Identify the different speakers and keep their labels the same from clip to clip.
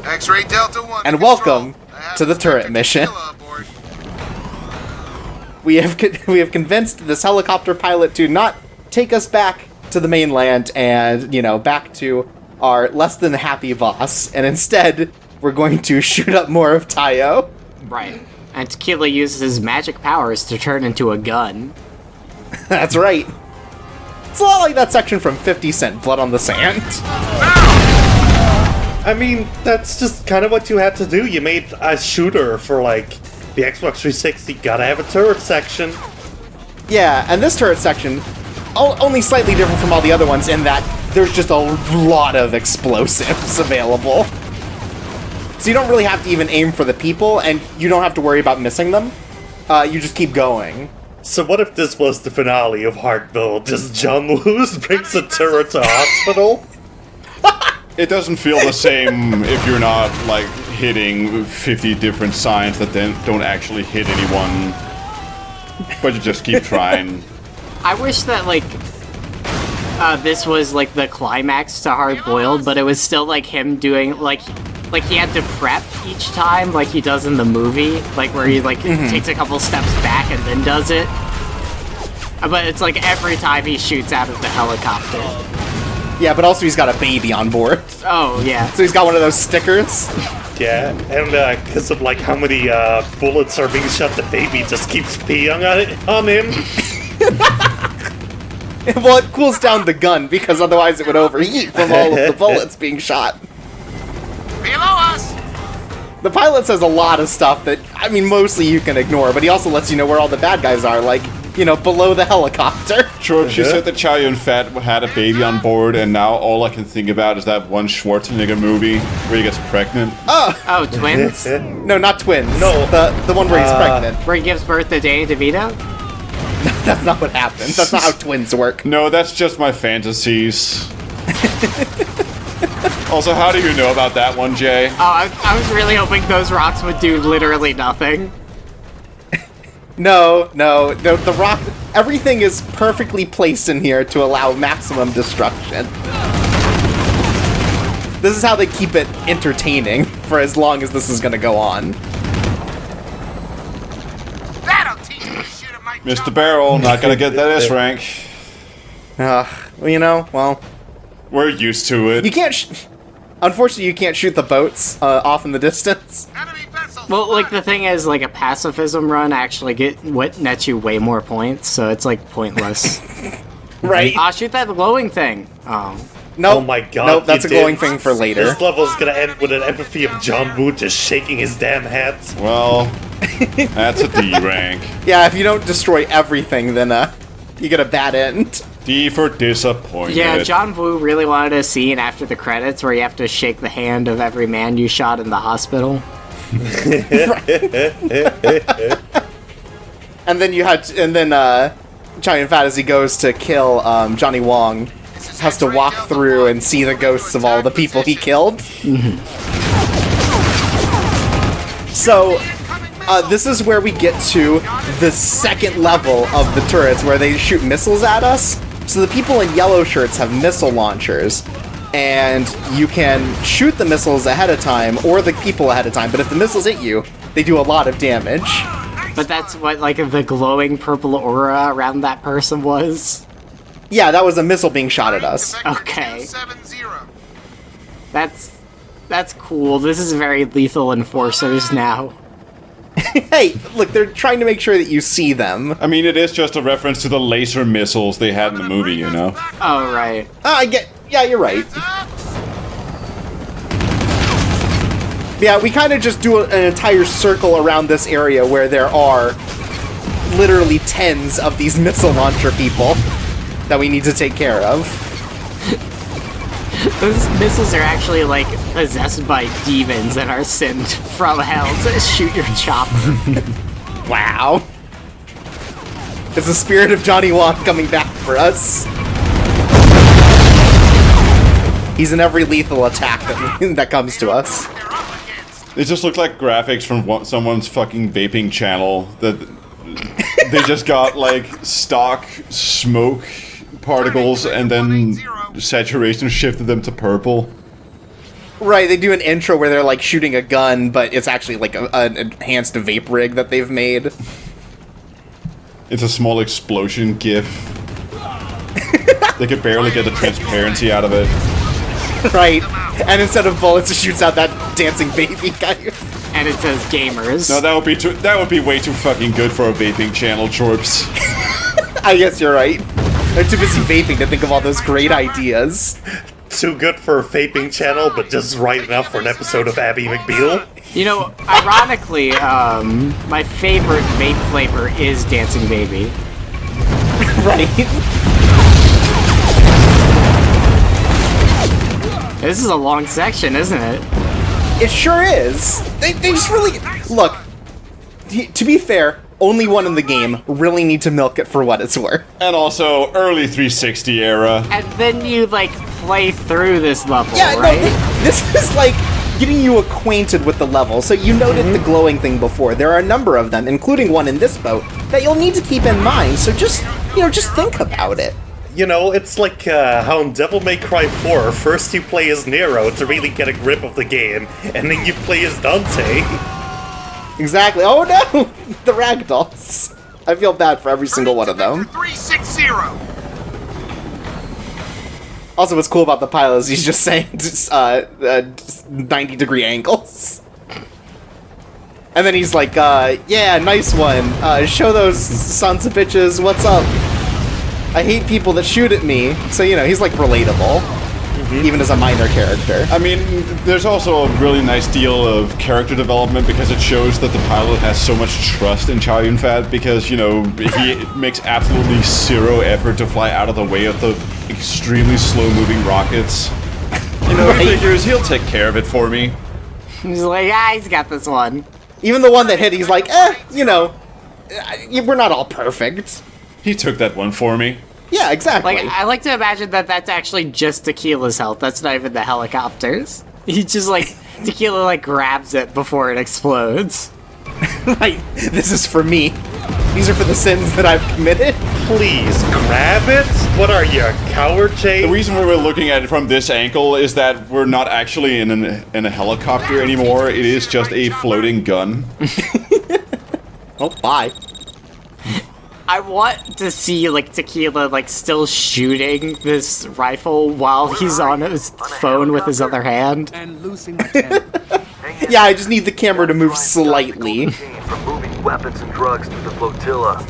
Speaker 1: X-ray Delta 1.
Speaker 2: And welcome to the turret mission. We have convinced this helicopter pilot to not take us back to the mainland and, back to our less than happy boss, and instead we're going to shoot up more of Tai O.
Speaker 3: Right. And Tequila uses his magic powers to turn into a gun.
Speaker 2: That's right. It's a lot like that section from 50 Cent, Blood on the Sand.
Speaker 4: I mean, that's just kind of what you had to do. You made a shooter for, the Xbox 360. Gotta have a turret section.
Speaker 2: Yeah, and this turret section, only slightly different from all the other ones in that there's just a lot of explosives available. So you don't really have to even aim for the people, and you don't have to worry about missing them. You just keep going.
Speaker 4: So what if this was the finale of Hardball? Just John Woo brings a turret to hospital?
Speaker 5: It doesn't feel the same if you're not, hitting 50 different signs that then don't actually hit anyone. But you just keep trying.
Speaker 3: I wish that, this was, the climax to Hard Boiled, but it was still, him doing, he had to prep each time, like he does in the movie, where he, takes a couple steps back and then does it. But it's, every time he shoots out of the helicopter.
Speaker 2: Yeah, but also he's got a baby on board.
Speaker 3: Oh, yeah.
Speaker 2: So he's got one of those stickers.
Speaker 4: Yeah, and because of, how many bullets are being shot, the baby just keeps peeing on him.
Speaker 2: Well, it cools down the gun, because otherwise it would overheat from all of the bullets being shot.
Speaker 1: Below us!
Speaker 2: The pilot says a lot of stuff that, mostly you can ignore, but he also lets you know where all the bad guys are, below the helicopter.
Speaker 5: Sure, she said that Chow Yun-Fat had a baby on board, and now all I can think about is that one Schwarzenegger movie where he gets pregnant.
Speaker 3: Oh, twins?
Speaker 2: No, not twins.
Speaker 4: No.
Speaker 2: The one where he's pregnant.
Speaker 3: Where he gives birth to Danny DeVito?
Speaker 2: That's not what happens. That's not how twins work.
Speaker 5: No, that's just my fantasies. Also, how do you know about that one, Jay?
Speaker 3: Oh, I was really hoping those rocks would do literally nothing.
Speaker 2: No, the rock... Everything is perfectly placed in here to allow maximum destruction. This is how they keep it entertaining for as long as this is gonna go on.
Speaker 1: That'll teach you to shoot at my
Speaker 5: Mr. Barrel, not gonna get that S rank.
Speaker 2: Well...
Speaker 5: We're used to it.
Speaker 2: You can't Unfortunately, you can't shoot the boats off in the distance.
Speaker 3: Well, the thing is, a pacifism run actually nets you way more points, so it's, pointless.
Speaker 2: Right.
Speaker 3: I'll shoot that glowing thing. Oh.
Speaker 2: Nope.
Speaker 4: Oh my god.
Speaker 2: Nope, that's a glowing thing for later.
Speaker 4: This level's gonna end with an empathy of John Woo just shaking his damn head.
Speaker 5: Well, that's a D rank.
Speaker 2: Yeah, if you don't destroy everything, then you get a bad end.
Speaker 5: D for disappointed.
Speaker 3: Yeah, John Woo really wanted a scene after the credits where you have to shake the hand of every man you shot in the hospital.
Speaker 2: And then Chow Yun-Fat, as he goes to kill Johnny Wong, has to walk through and see the ghosts of all the people he killed. So, this is where we get to the second level of the turrets, where they shoot missiles at us. So the people in yellow shirts have missile launchers, and you can shoot the missiles ahead of time, or the people ahead of time, but if the missiles hit you, they do a lot of damage.
Speaker 3: But that's what, the glowing purple aura around that person was?
Speaker 2: Yeah, that was a missile being shot at us.
Speaker 3: Okay. That's cool. This is very Lethal Enforcers now.
Speaker 2: Hey, look, they're trying to make sure that you see them.
Speaker 5: It is just a reference to the laser missiles they had in the movie, you know?
Speaker 3: Oh, right.
Speaker 2: Yeah, you're right. Yeah, we kind of just do an entire circle around this area where there are literally tens of these missile launcher people that we need to take care of.
Speaker 3: Those missiles are actually, possessed by demons and are sent from hell to shoot your chopper.
Speaker 2: Wow. It's the spirit of Johnny Wong coming back for us. He's in every lethal attack that comes to us.
Speaker 5: It just looked like graphics from someone's fucking vaping channel that they just got, stock smoke particles and then saturation shifted them to purple.
Speaker 2: Right, they do an intro where they're, like, shooting a gun, but it's actually, like, an enhanced vape rig that they've made.
Speaker 5: It's a small explosion gif. They could barely get the transparency out of it.
Speaker 2: Right, and instead of bullets, it shoots out that dancing baby guy.
Speaker 3: And it says gamers.
Speaker 5: No, that would be way too fucking good for a vaping channel, Chorps.
Speaker 2: I guess you're right. They're too busy vaping to think of all those great ideas.
Speaker 4: Too good for a vaping channel, but just right enough for an episode of Abby McBeal.
Speaker 3: You know, ironically, my favorite vape flavor is Dancing Baby.
Speaker 2: Right.
Speaker 3: This is a long section, isn't it?
Speaker 2: It sure is. They just really... Look, to be fair, only one in the game. Really need to milk it for what it's worth.
Speaker 5: And also, early 360 era.
Speaker 3: And then you, like, play through this level,
Speaker 2: Yeah,
Speaker 3: right?
Speaker 2: no, this is like getting you acquainted with the level. So you noted the glowing thing before. There are a number of them, including one in this boat, that you'll need to keep in mind. So just, just think about it.
Speaker 4: You know, it's like how in Devil May Cry 4, first you play as Nero to really get a grip of the game, and then you play as Dante.
Speaker 2: Exactly. Oh no! The ragdolls. I feel bad for every single one of them.
Speaker 1: 360.
Speaker 2: Also, what's cool about the pilot is he's just saying 90-degree angles. And then he's like, yeah, nice one. Show those sons of bitches what's up. I hate people that shoot at me. So, he's like relatable. Even as a minor character.
Speaker 5: I mean, there's also a really nice deal of character development because it shows that the pilot has so much trust in Chow Yun-fat because, he makes absolutely zero effort to fly out of the way of the extremely slow-moving rockets. He figures he'll take care of it for me.
Speaker 3: He's like, he's got this one.
Speaker 2: Even the one that hit, he's like, we're not all perfect.
Speaker 5: He took that one for me.
Speaker 2: Yeah, exactly.
Speaker 3: Like, I like to imagine that that's actually just Tequila's health. That's not even the helicopters. He just, Tequila, grabs it before it explodes.
Speaker 2: Right. This is for me. These are for the sins that I've committed.
Speaker 4: Please, grab it? What are you, a coward, Jay?
Speaker 5: The reason we're looking at it from this angle is that we're not actually in a helicopter anymore. It is just a floating gun.
Speaker 2: Oh, bye.
Speaker 3: I want to see, Tequila, still shooting this rifle while he's on his phone with his other hand.
Speaker 6: And losing my temper.
Speaker 2: Yeah, I just need the camera to move slightly.
Speaker 6: From moving weapons and drugs to the flotilla.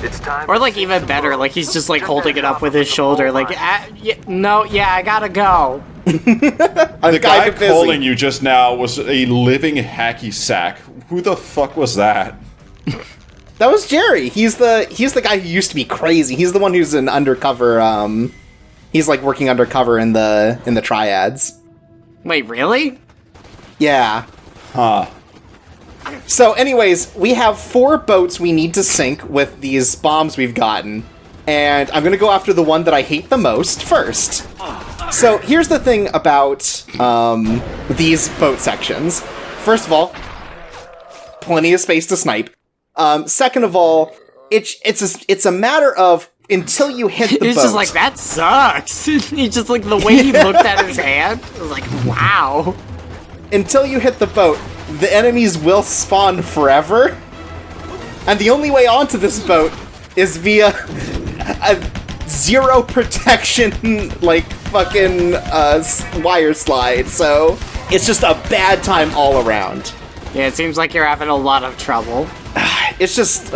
Speaker 6: It's time.
Speaker 3: Or, even better, he's just, holding it up with his shoulder, I gotta go.
Speaker 5: The guy calling you just now was a living hacky sack. Who the fuck was that?
Speaker 2: That was Jerry. He's the guy who used to be crazy. He's the one who's an undercover. He's working undercover in the triads.
Speaker 3: Wait, really?
Speaker 2: Yeah.
Speaker 5: Huh.
Speaker 2: So, anyways, we have 4 boats we need to sink with these bombs we've gotten, and I'm gonna go after the one that I hate the most first. So here's the thing about these boat sections. First of all, plenty of space to snipe. Second of all, it's a matter of until you hit the boat.
Speaker 3: He's just like, that sucks. He's just the way he looked at his hand, it was like, wow.
Speaker 2: Until you hit the boat, the enemies will spawn forever. And the only way onto this boat is via a zero protection, fucking wire slide. So it's just a bad time all around.
Speaker 3: Yeah, it seems like you're having a lot of trouble.
Speaker 2: It's just,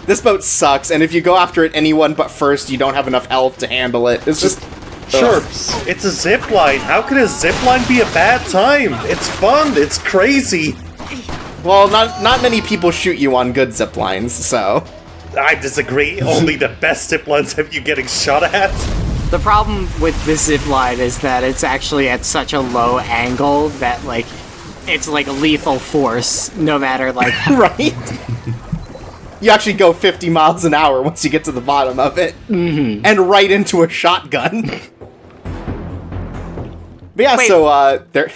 Speaker 2: this boat sucks, and if you go after it anyone but first, you don't have enough health to handle it. It's just...
Speaker 4: Chirps, it's a zipline. How could a zipline be a bad time? It's fun, it's crazy.
Speaker 2: Well, not many people shoot you on good ziplines, so...
Speaker 4: I disagree. Only the best ziplines have you getting shot at.
Speaker 3: The problem with this zipline is that it's actually at such a low angle that, it's like a lethal force, no matter,
Speaker 2: Right? You actually go 50 miles an hour once you get to the bottom of it. Mm-hmm. And right into a shotgun. But yeah,
Speaker 3: Wait.
Speaker 2: So, there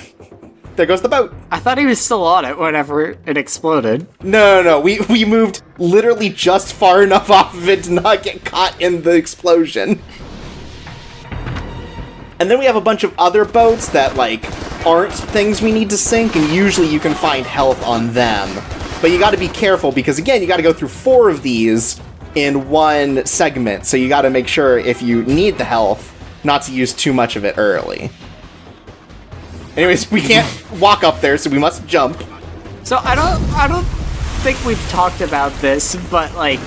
Speaker 2: goes the boat.
Speaker 3: I thought he was still on it whenever it exploded.
Speaker 2: No. We moved literally just far enough off of it to not get caught in the explosion. And then we have a bunch of other boats that, aren't things we need to sink, and usually you can find health on them. But you gotta be careful, because again, you gotta go through 4 of these in one segment, so you gotta make sure if you need the health, not to use too much of it early. Anyways, we can't walk up there, so we must jump.
Speaker 3: So I don't think we've talked about this, but like,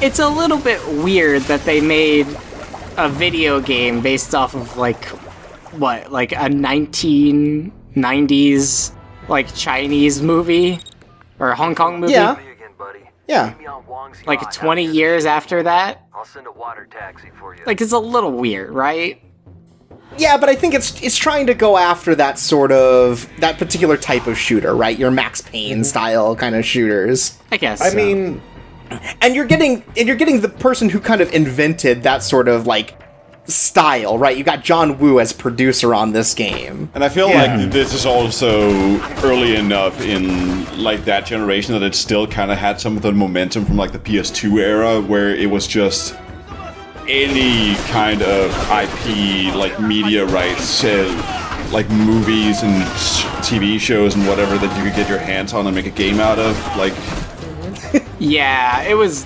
Speaker 3: it's a little bit weird that they made a video game based off of like, what, like a 1990s like Chinese movie or Hong Kong movie?
Speaker 2: Yeah.
Speaker 6: Me again, buddy.
Speaker 2: Yeah.
Speaker 6: Meet me on Wong's
Speaker 3: Like
Speaker 6: yacht
Speaker 3: 20
Speaker 6: after
Speaker 3: years
Speaker 6: this.
Speaker 3: after that?
Speaker 6: I'll send a water taxi for you.
Speaker 3: Like, it's a little weird, right?
Speaker 2: Yeah, but I think it's trying to go after that sort of, that particular type of shooter, right? Your Max Payne style kind of shooters.
Speaker 3: I guess
Speaker 4: I
Speaker 3: so.
Speaker 4: mean,
Speaker 2: And you're getting the person who kind of invented that sort of like style, right? You got John Woo as producer on this game.
Speaker 5: And I feel like this is also early enough in like that generation that it still kind of had some of the momentum from like the PS2 era, where it was just any kind of IP, like media rights, like movies and TV shows and whatever that you could get your hands on and make a game out of. Like,
Speaker 3: yeah, it was.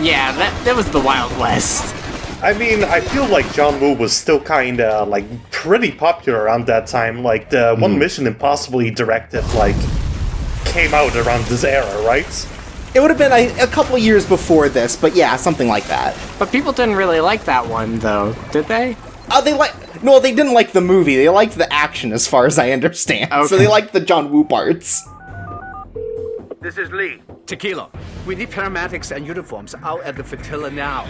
Speaker 3: Yeah, that was the Wild West.
Speaker 4: I mean, I feel like John Woo was still kinda, like, pretty popular around that time. Like, the one Mission Impossible he directed, like, came out around this era, right?
Speaker 2: It would have been a couple years before this, but yeah, something like that.
Speaker 3: But people didn't really like that one, though, did they?
Speaker 2: No, they didn't like the movie. They liked the action, as far as I understand. So
Speaker 3: Okay.
Speaker 2: they liked the John Woo parts.
Speaker 6: This is Lee.
Speaker 7: Tequila, we need paramedics and uniforms out at the flotilla now.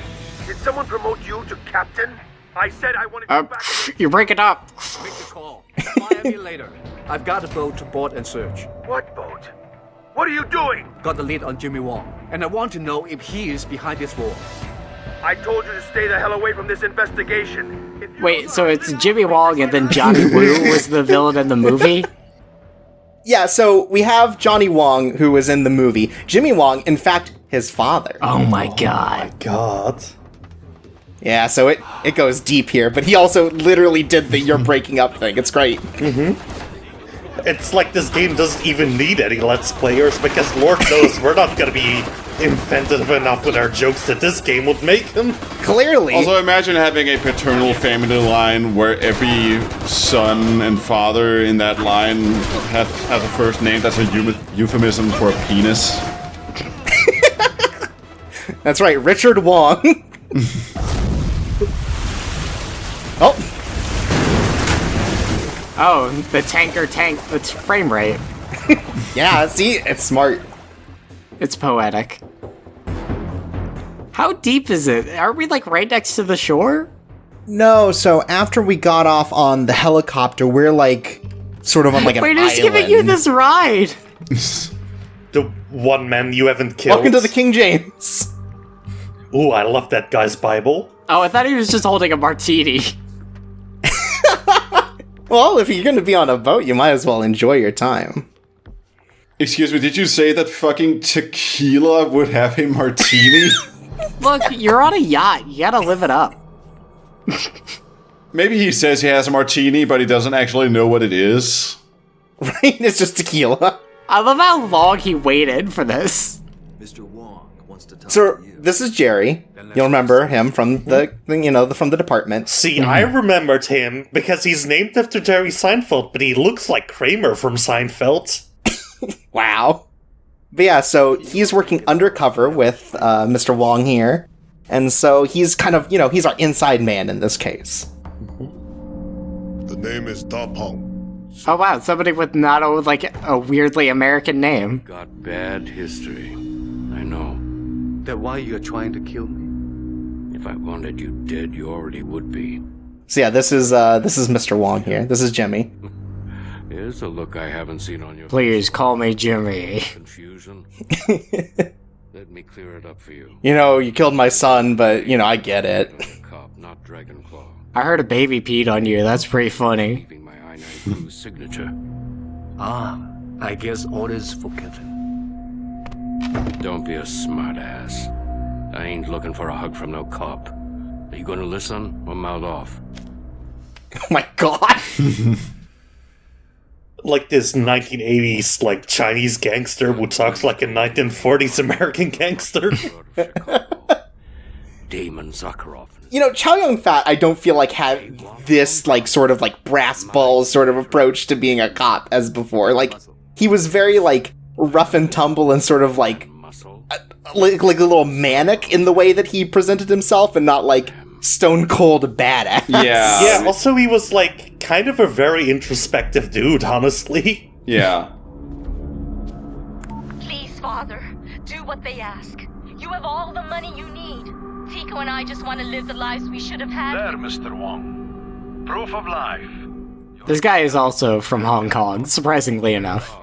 Speaker 6: Did someone promote you to captain? I said I wanted you back.
Speaker 3: You break it up.
Speaker 7: Make the call. Fire me later. I've got a boat to board and search.
Speaker 6: What boat? What are you doing?
Speaker 7: Got the lead on Jimmy Wong, and I want to know if he is behind this war.
Speaker 6: I told you to stay the hell away from this investigation. If you
Speaker 3: Wait, so it's Jimmy Wong and then Johnny Woo was the villain in the movie?
Speaker 2: Yeah, so we have Johnny Wong, who was in the movie. Jimmy Wong, in fact, his father.
Speaker 3: Oh my god.
Speaker 4: God.
Speaker 2: Yeah, so it goes deep here, but he also literally did the you're breaking up thing. It's great.
Speaker 4: It's like this game doesn't even need any Let's Players, because Lord knows we're not gonna be inventive enough with our jokes that this game would make them.
Speaker 2: Clearly.
Speaker 5: also imagine having a paternal family line where every son and father in that line has a first name that's a euphemism for a penis.
Speaker 2: That's right, Richard Wong. Oh,
Speaker 3: Oh, the tanker tank. It's frame rate.
Speaker 2: yeah, see? It's smart.
Speaker 3: It's poetic. How deep is it? Are we like right next to the shore?
Speaker 2: No, so after we got off on the helicopter, we're like, sort of on like an
Speaker 3: Wait,
Speaker 2: island.
Speaker 3: who's giving you this ride?
Speaker 4: The one man you haven't killed.
Speaker 2: Welcome to the King James.
Speaker 4: Ooh, I love that guy's Bible.
Speaker 3: Oh, I thought he was just holding a martini.
Speaker 2: Well, if you're gonna be on a boat, you might as well enjoy your time.
Speaker 5: Excuse me, did you say that fucking Tequila would have a martini?
Speaker 3: Look, you're on a yacht. You gotta live it up.
Speaker 5: Maybe he says he has a martini, but he doesn't actually know what it is.
Speaker 2: Right? It's just tequila.
Speaker 3: I love how long he waited for this.
Speaker 8: Mr. Wong wants to talk
Speaker 2: So,
Speaker 8: to you.
Speaker 2: this is Jerry. You'll remember him from the, from the department.
Speaker 4: See, I remembered him because he's named after Jerry Seinfeld, but he looks like Kramer from Seinfeld.
Speaker 2: Wow. But yeah, so he's working undercover with Mr. Wong here. And so he's kind of, he's our inside man in this case.
Speaker 9: The name is Da Pong.
Speaker 3: Oh wow, somebody with not a weirdly American name.
Speaker 10: Got bad history. I know.
Speaker 7: Then why you're trying to kill me?
Speaker 10: If I wanted you dead, you already would be.
Speaker 2: So yeah, this is Mr. Wong here. This is Jimmy.
Speaker 10: Here's a look I haven't seen on your
Speaker 3: Please call me Jimmy.
Speaker 10: confusion. Let me clear it up for you.
Speaker 2: You killed my son, but, I get it.
Speaker 10: Cop, not Dragonclaw.
Speaker 3: I heard a baby peed on you. That's pretty funny.
Speaker 10: Leaving my I-9 crew's signature.
Speaker 7: I guess orders forgiven.
Speaker 10: Don't be a smartass. I ain't looking for a hug from no cop. Are you gonna listen or mouth off?
Speaker 2: Oh my god.
Speaker 4: like this 1980s like Chinese gangster who talks like a 1940s American gangster.
Speaker 10: Damon Zakharov.
Speaker 2: You know, Chow Yun-fat, I don't feel like had this, like, sort of, like, brass balls sort of approach to being a cop as before. Like, he was very, like, rough and tumble and sort of, like a little manic in the way that he presented himself and not, like, stone cold badass.
Speaker 5: Yeah.
Speaker 4: Yeah, also he was, like, kind of a very introspective dude, honestly.
Speaker 5: Yeah.
Speaker 11: Please, Father, do what they ask. You have all the money you need. Tico and I just want to live the lives we should have had.
Speaker 6: There, Mr. Wong. Proof of life.
Speaker 3: This guy is also from Hong Kong, surprisingly enough.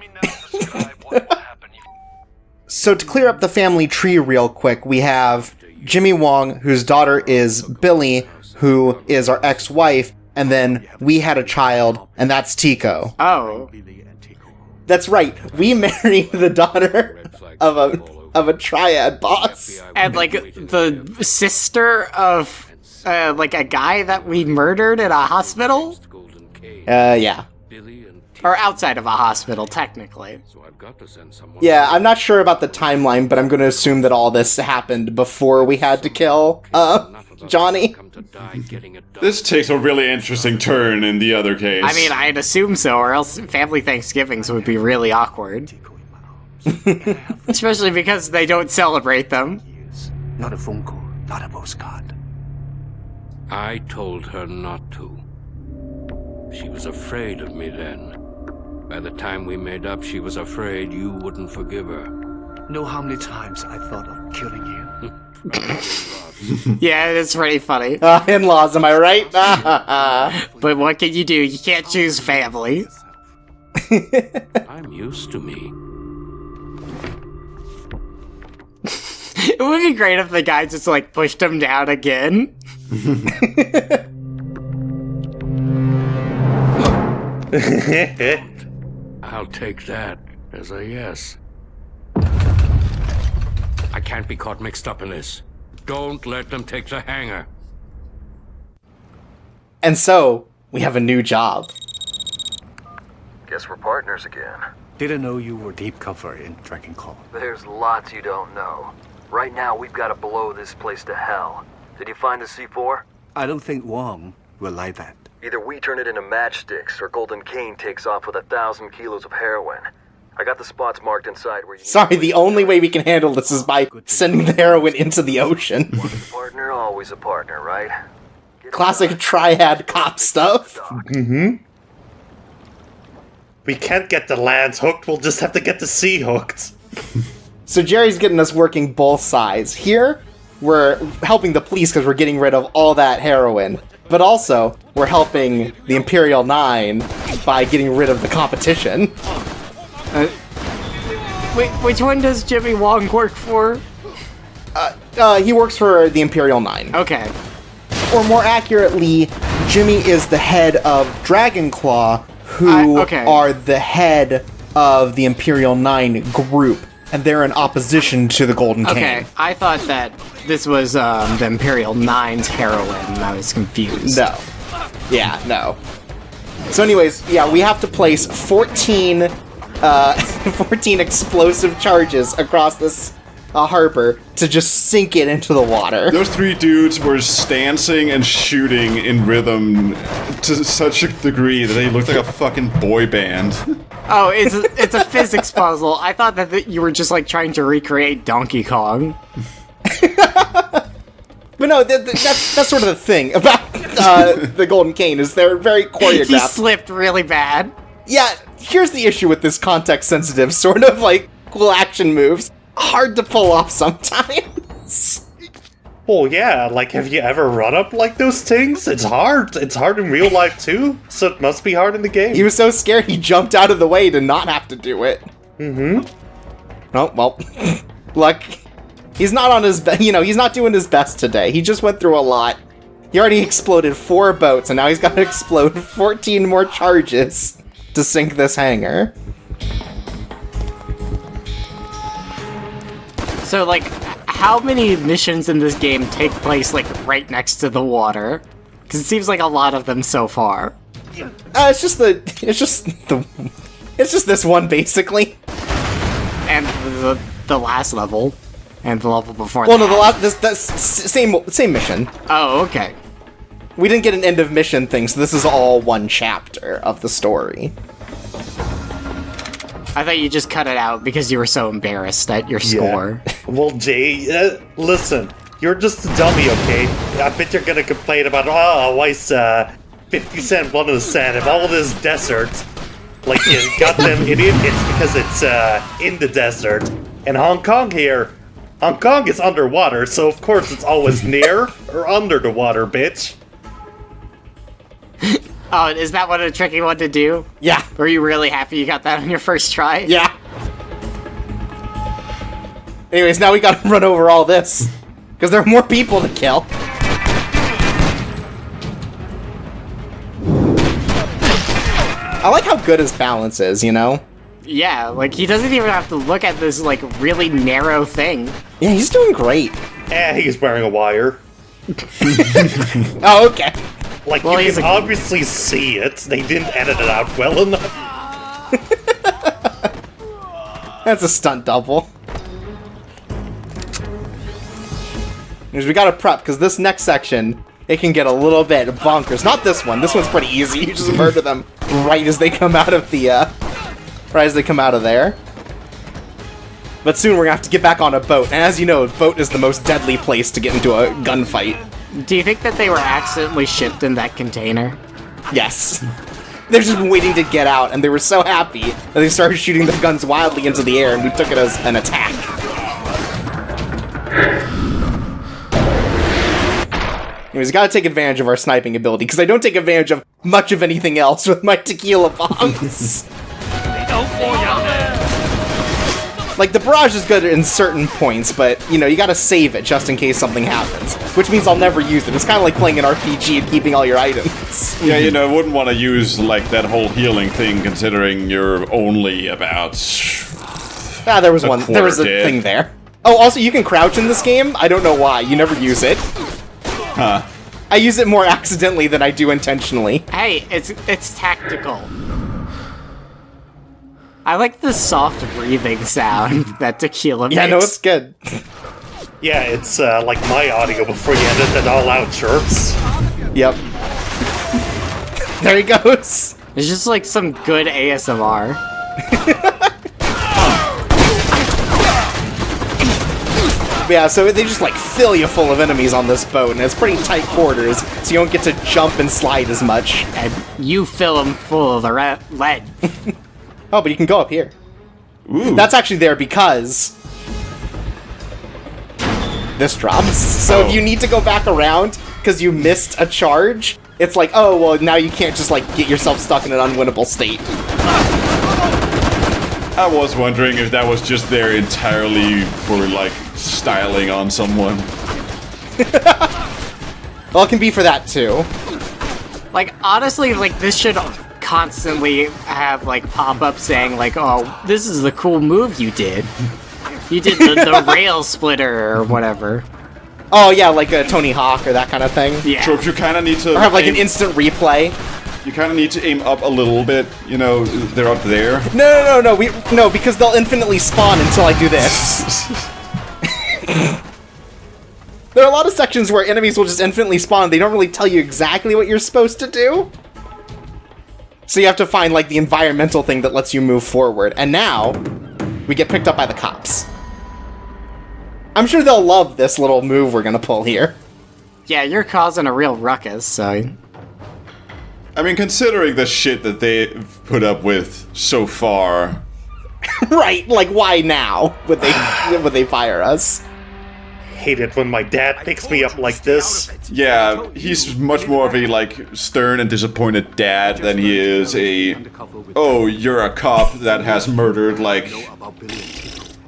Speaker 2: So to clear up the family tree real quick, we have Jimmy Wong, whose daughter is Billy, who is our ex-wife, and then we had a child, and that's Tico.
Speaker 3: Oh.
Speaker 2: That's right, we married the daughter of a triad boss.
Speaker 3: And, like, the sister of, like, a guy that we murdered in a hospital?
Speaker 2: Yeah.
Speaker 3: Or outside of a hospital, technically.
Speaker 2: Yeah, I'm not sure about the timeline, but I'm going to assume that all this happened before we had to kill, Johnny.
Speaker 5: This takes a really interesting turn in the other case.
Speaker 3: I mean, I'd assume so, or else family Thanksgivings would be really awkward. Especially because they don't celebrate them.
Speaker 7: Not a phone call, not a postcard.
Speaker 10: I told her not to. She was afraid of me then. By the time we made up, she was afraid you wouldn't forgive her.
Speaker 7: Know how many times I thought of killing you?
Speaker 3: Yeah, it's pretty funny.
Speaker 2: In-laws, am I right?
Speaker 3: But what can you do? You can't choose family.
Speaker 10: I'm used to me.
Speaker 3: It would be great if the guy just, like, pushed him down again.
Speaker 10: I'll take that as a yes. I can't be caught mixed up in this. Don't let them take the hanger.
Speaker 2: And so, we have a new job.
Speaker 8: Guess we're partners again.
Speaker 7: Didn't know you were deep cover in Dragon Call.
Speaker 8: There's lots you don't know. Right now, we've got to blow this place to hell. Did you find the C4?
Speaker 7: I don't think Wong will like that.
Speaker 8: Either we turn it into matchsticks, or Golden Cane takes off with 1,000 kilos of heroin. I got the spots marked inside where you...
Speaker 2: Sorry, the only way we can handle this is by sending the heroin into the ocean.
Speaker 8: Partner, always a partner, right?
Speaker 2: Classic triad cop stuff.
Speaker 4: Mm-hmm. We can't get the lands hooked, we'll just have to get the sea hooked.
Speaker 2: So Jerry's getting us working both sides. Here, we're helping the police because we're getting rid of all that heroin. But also, we're helping the Imperial 9 by getting rid of the competition.
Speaker 3: Wait, which one does Jimmy Wong work for?
Speaker 2: He works for the Imperial 9.
Speaker 3: Okay.
Speaker 2: Or more accurately, Jimmy is the head of Dragon Claw, who are the head of the Imperial 9 group. And they're in opposition to the Golden Cane.
Speaker 3: Okay, I thought that this was the Imperial 9's heroin, and I was confused.
Speaker 2: No. Yeah, no. So anyways, yeah, we have to place 14 explosive charges across this harbor to just sink it into the water.
Speaker 5: Those three dudes were stancing and shooting in rhythm to such a degree that they looked like a fucking boy band.
Speaker 3: Oh, it's a physics puzzle. I thought that you were just, like, trying to recreate Donkey Kong.
Speaker 2: But no, that's sort of the thing about the Golden Cane, is they're very choreographed.
Speaker 3: He slipped really bad.
Speaker 2: Yeah, here's the issue with this context-sensitive sort of, like, cool action moves. Hard to pull off sometimes.
Speaker 4: Well, yeah, like, have you ever run up like those things? It's hard. It's hard in real life, too, so it must be hard in the game.
Speaker 2: He was so scared he jumped out of the way to not have to do it.
Speaker 4: Mm-hmm.
Speaker 2: Oh, well, luck. He's not on his he's not doing his best today. He just went through a lot. He already exploded 4 boats, and now he's got to explode 14 more charges to sink this hangar.
Speaker 3: So, like, how many missions in this game take place, like, right next to the water? Because it seems like a lot of them so far.
Speaker 2: It's just the It's just this one, basically.
Speaker 3: And the last level. And the level before
Speaker 2: Well,
Speaker 3: that.
Speaker 2: no, that's same mission.
Speaker 3: Oh, okay.
Speaker 2: We didn't get an end of mission thing, so this is all one chapter of the story.
Speaker 3: I thought you just cut it out because you were so embarrassed at your score.
Speaker 4: Well, Jay, listen, you're just a dummy, okay? I bet you're gonna complain about, why is 50 cent 1 cent of all this desert? Like, you goddamn idiot, it's because it's in the desert. And Hong Kong is underwater, so of course it's always near or under the water, bitch.
Speaker 3: Oh, is that what a tricky one to do?
Speaker 2: Yeah.
Speaker 3: Were you really happy you got that on your first try?
Speaker 2: Yeah. Anyways, now we gotta run over all this. Because there are more people to kill. I like how good his balance is, you know?
Speaker 3: Yeah, like, he doesn't even have to look at this, like, really narrow thing.
Speaker 2: Yeah, he's doing great.
Speaker 4: He's wearing a wire.
Speaker 2: Oh, okay.
Speaker 4: Like, well, you can obviously see it. They didn't edit it out well enough.
Speaker 2: That's a stunt double. Because we gotta prep, because this next section, it can get a little bit bonkers. Not this one. This one's pretty easy. You just murder them right as they come out of the, right as they come out of there. But soon we're gonna have to get back on a boat. And as you know, a boat is the most deadly place to get into a gunfight.
Speaker 3: Do you think that they were accidentally shipped in that container?
Speaker 2: Yes. They've just been waiting to get out, and they were so happy that they started shooting their guns wildly into the air, and we took it as an attack. Anyways, gotta take advantage of our sniping ability, because I don't take advantage of much of anything else with my tequila bombs. Like, the barrage is good in certain points, but, you know, you gotta save it just in case something happens. Which means I'll never use it. It's kind of like playing an RPG and keeping all your items.
Speaker 5: Yeah, you know, I wouldn't want to use, like, that whole healing thing, considering you're only about...
Speaker 2: Ah, there was a thing there. Oh, also, you can crouch in this game. I don't know why. You never use it.
Speaker 5: Huh.
Speaker 2: I use it more accidentally than I do intentionally.
Speaker 3: Hey, it's tactical. I like the soft breathing sound that Tequila makes.
Speaker 2: Yeah, no, it's good.
Speaker 4: Yeah, it's like my audio before you edit it all out chirps.
Speaker 2: Yep. There he goes.
Speaker 3: It's just like some good ASMR.
Speaker 2: Yeah, so they just like fill you full of enemies on this boat, and it's pretty tight quarters, so you don't get to jump and slide as much.
Speaker 3: And you fill them full of the lead.
Speaker 2: Oh, but you can go up here.
Speaker 5: Ooh.
Speaker 2: That's actually there because this drops. So if you need to go back around because you missed a charge, it's like, oh, well, now you can't just like get yourself stuck in an unwinnable state.
Speaker 5: I was wondering if that was just there entirely for, like, styling on someone.
Speaker 2: Well, it can be for that, too.
Speaker 3: Like, honestly, like, this should constantly have, like, pop-ups saying, like, oh, this is the cool move you did. You did the rail splitter or whatever.
Speaker 2: Oh, yeah, like a Tony Hawk or that kind of thing.
Speaker 3: Yeah.
Speaker 5: So you kind of need to...
Speaker 2: Or have, like, an instant replay.
Speaker 5: You kind of need to aim up a little bit, you know, they're up there.
Speaker 2: No, because they'll infinitely spawn until I do this. There are a lot of sections where enemies will just infinitely spawn, they don't really tell you exactly what you're supposed to do. So you have to find, like, the environmental thing that lets you move forward. And now, we get picked up by the cops. I'm sure they'll love this little move we're gonna pull here.
Speaker 3: Yeah, you're causing a real ruckus, so...
Speaker 5: I mean, considering the shit that they've put up with so far...
Speaker 2: Right, like, why now would they fire us?
Speaker 4: Hate it when my dad picks me up like this.
Speaker 5: Yeah, he's much more of a, like, stern and disappointed dad than he is a... Oh, you're a cop that has murdered, like,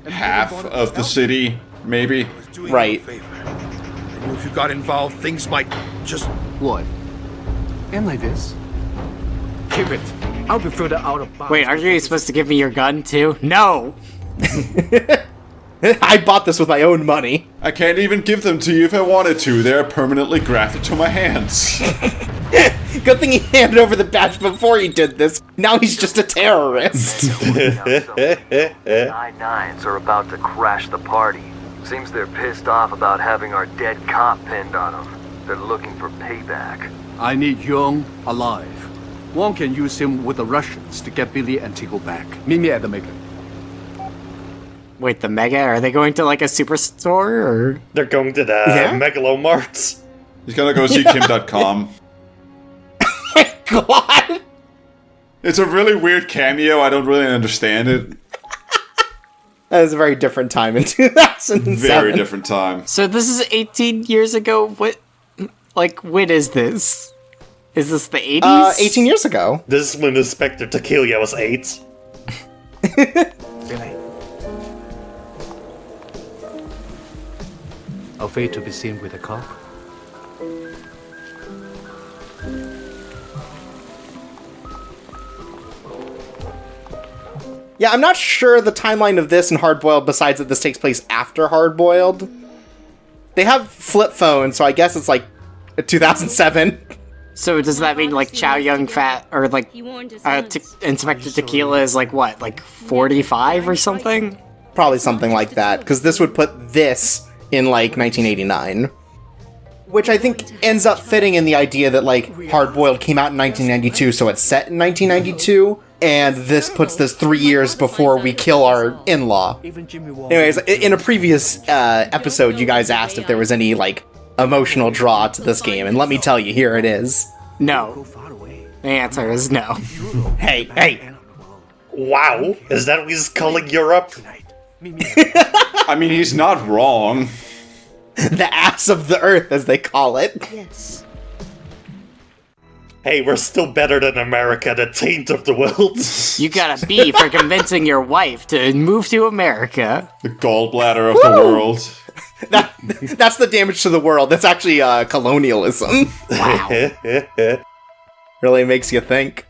Speaker 5: half of the city, maybe?
Speaker 2: Right.
Speaker 6: If you got involved, things might just...
Speaker 7: What? Am like this? Keep it. I'll be further out of bounds.
Speaker 3: Wait, aren't you supposed to give me your gun, too? No!
Speaker 2: I bought this with my own money.
Speaker 5: I can't even give them to you if I wanted to. They're permanently grafted to my hands.
Speaker 2: Good thing he handed over the badge before he did this. Now he's just a terrorist.
Speaker 8: I-9s are about to crash the party. Seems they're pissed off about having our dead cop pinned on them. They're looking for payback.
Speaker 7: I need Young alive. Wong can use him with the Russians to get Billy and Tico back. Meet me at the Mega.
Speaker 3: Wait, the Mega? Are they going to like a superstore or?
Speaker 4: They're going to the Megalomart.
Speaker 5: He's gonna go see Kim.com.
Speaker 2: God!
Speaker 5: It's a really weird cameo. I don't really understand it.
Speaker 2: That was a very different time in 2007.
Speaker 5: Very different time.
Speaker 3: So this is 18 years ago? What? Like, when is this? Is this the 80s?
Speaker 2: 18 years ago.
Speaker 4: This is when Inspector Tequila was 8.
Speaker 7: Billy. Afraid to be seen with a cop?
Speaker 2: Yeah, I'm not sure the timeline of this and Hardboiled, besides that this takes place after Hardboiled. They have flip phones, so I guess it's like 2007.
Speaker 3: So does that mean like Chow Yun Fat or like Inspector Tequila is like what, like 45 or something?
Speaker 2: Probably something like that, because this would put this in like 1989. Which I think ends up fitting in the idea that like Hardboiled came out in 1992, so it's set in 1992. And this puts this 3 years before we kill our in-law. Anyways, in a previous episode, you guys asked if there was any, like, emotional draw to this game, and let me tell you, here it is.
Speaker 3: No. The answer is no.
Speaker 2: Hey.
Speaker 4: Wow, is that what he's calling Europe?
Speaker 5: I mean, he's not wrong.
Speaker 2: The ass of the earth, as they call it.
Speaker 11: Yes.
Speaker 4: Hey, we're still better than America, the taint of the world.
Speaker 3: You got a B for convincing your wife to move to America.
Speaker 5: The gallbladder of the world.
Speaker 2: That's the damage to the world. That's actually colonialism.
Speaker 3: Wow.
Speaker 2: Really makes you think.